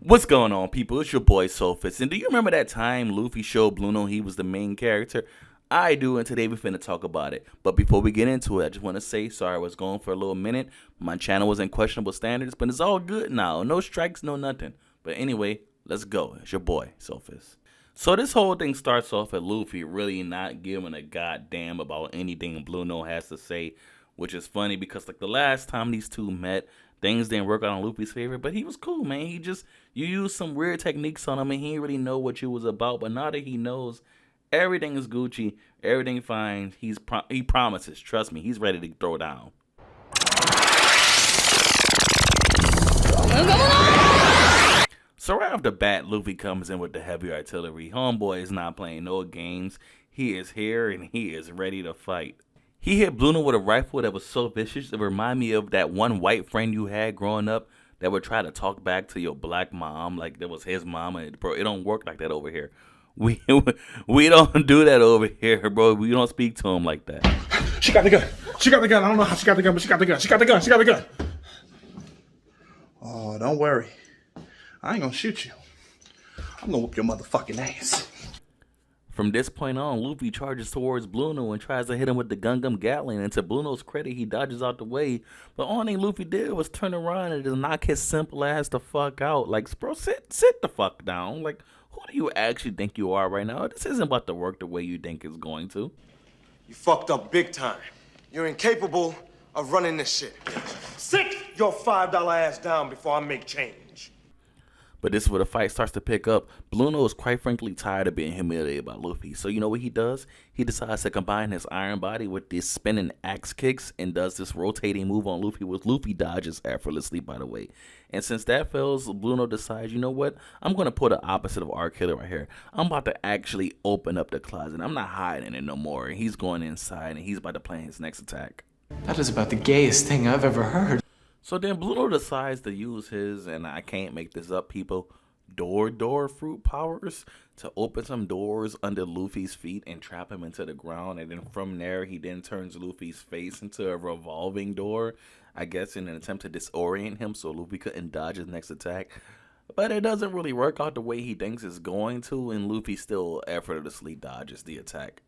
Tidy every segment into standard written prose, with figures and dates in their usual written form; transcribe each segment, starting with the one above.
What's going on, people? It's your boy Sophus, and do you remember that time Luffy showed Blueno he was the main character? I do, and today we finna talk about it. But before we get into it, I just want to say sorry I was gone for a little minute. My channel was in questionable standards, but it's all good now. No strikes, no nothing. But anyway, let's go. It's your boy Sophus. So this whole thing starts off at Luffy really not giving a goddamn about anything Blueno has to say, which is funny because like the last time these two met, things didn't work out in Luffy's favor, but he was cool, man. You used some weird techniques on him and he didn't really know what you was about, but now that he knows, everything is Gucci, everything fine, he promises, trust me, he's ready to throw down. So right off the bat, Luffy comes in with the heavy artillery. Homeboy is not playing no games. He is here and he is ready to fight. He hit Blueno with a rifle that was so vicious, it reminded me of that one white friend you had growing up that would try to talk back to your black mom like that was his mom. And bro, it don't work like that over here. We don't do that over here, bro. We don't speak to him like that. She got the gun. She got the gun. I don't know how she got the gun, but she got the gun. She got the gun. She got the gun. Oh, don't worry. I ain't gonna shoot you. I'm gonna whoop your motherfucking ass. From this point on, Luffy charges towards Blueno and tries to hit him with the Gungam Gatling, and to Blueno's credit, he dodges out the way. But all thing Luffy did was turn around and just knock his simple ass the fuck out. Like, bro, sit the fuck down. Like, who do you actually think you are right now? This isn't about to work the way you think it's going to. You fucked up big time. You're incapable of running this shit. Sit your $5 ass down before I make change. But this is where the fight starts to pick up. Blueno is quite frankly tired of being humiliated by Luffy. So you know what he does? He decides to combine his iron body with these spinning axe kicks and does this rotating move on Luffy, which Luffy dodges effortlessly, by the way. And since that fails, Blueno decides, you know what? I'm going to put the opposite of R Killer right here. I'm about to actually open up the closet. I'm not hiding it no more. And he's going inside and he's about to plan his next attack. That is about the gayest thing I've ever heard. So then Blueno decides to use his, and I can't make this up, people, door fruit powers to open some doors under Luffy's feet and trap him into the ground. And then from there, he then turns Luffy's face into a revolving door, I guess in an attempt to disorient him so Luffy couldn't dodge his next attack. But it doesn't really work out the way he thinks it's going to, and Luffy still effortlessly dodges the attack.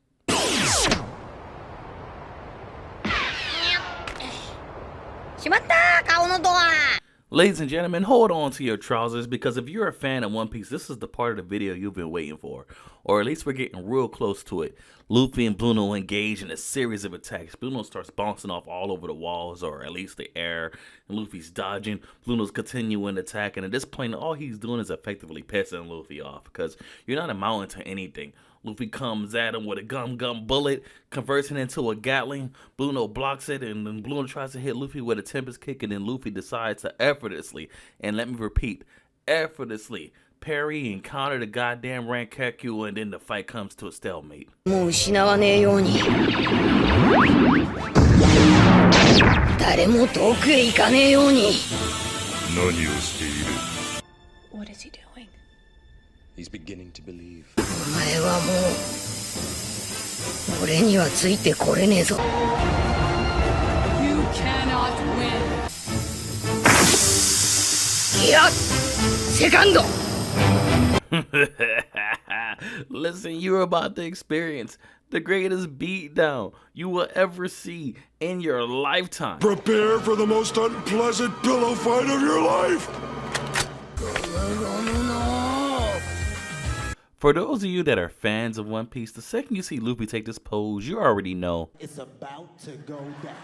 Ladies and gentlemen, hold on to your trousers because if you're a fan of One Piece, this is the part of the video you've been waiting for. Or at least we're getting real close to it. Luffy and Blueno engage in a series of attacks. Blueno starts bouncing off all over the walls, or at least the air. And Luffy's dodging. Blueno's continuing attacking. And at this point, all he's doing is effectively pissing Luffy off because you're not amounting to anything. Luffy comes at him with a gum bullet, converts it into a Gatling. Blueno blocks it, and then Blueno tries to hit Luffy with a Tempest kick, and then Luffy decides to effortlessly, and let me repeat, effortlessly, parry and counter the goddamn Rankekyu, and then the fight comes to a stalemate. What is he doing? He's beginning to believe. You cannot win. Listen, you're about to experience the greatest beatdown you will ever see in your lifetime. Prepare for the most unpleasant pillow fight of your life. For those of you that are fans of One Piece, the second you see Luffy take this pose, you already know it's about to go down.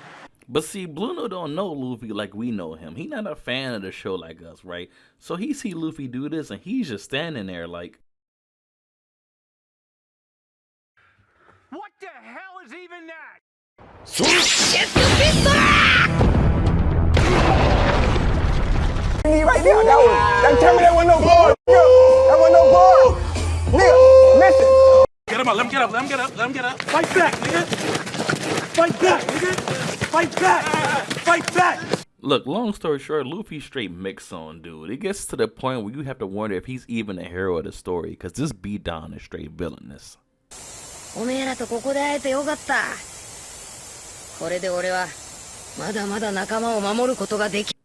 But see, Blueno don't know Luffy like we know him. He not a fan of the show like us, right? So he see Luffy do this and he's just standing there like, what the hell is even that? Right there, that tell me that wasn't no bar. That wasn't no bar. Nigga, listen. Get him up. Let him get up. Let him get up. Let him get up. Fight back, nigga. Fight back, nigga. Fight back. Fight back. look, long story short, Luffy straight mix on, dude. It gets to the point where you have to wonder if he's even a hero of the story, because this beatdown is straight villainous.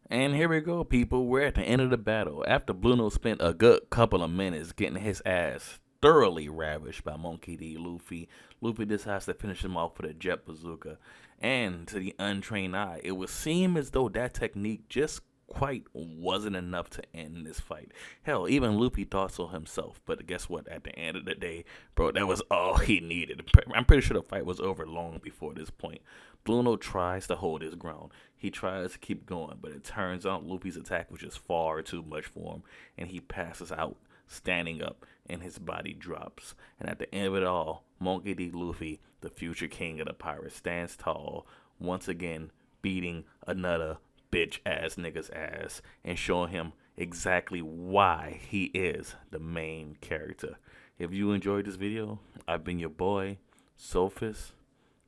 And here we go, people. We're at the end of the battle. After Blueno spent a good couple of minutes getting his ass thoroughly ravished by Monkey D. Luffy, Luffy decides to finish him off with a jet bazooka. And to the untrained eye, it would seem as though that technique just quite wasn't enough to end this fight. Hell, even Luffy thought so himself. But guess what? At the end of the day, bro, that was all he needed. I'm pretty sure the fight was over long before this point. Blueno tries to hold his ground. He tries to keep going, but it turns out Luffy's attack was just far too much for him, and he passes out, standing up, and his body drops. And at the end of it all, Monkey D. Luffy, the future king of the pirates, stands tall, once again beating another bitch-ass nigga's ass and showing him exactly why he is the main character. If you enjoyed this video, I've been your boy, Sophus,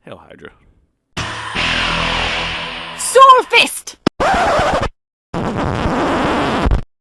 Hell Hydra. Sword Fist!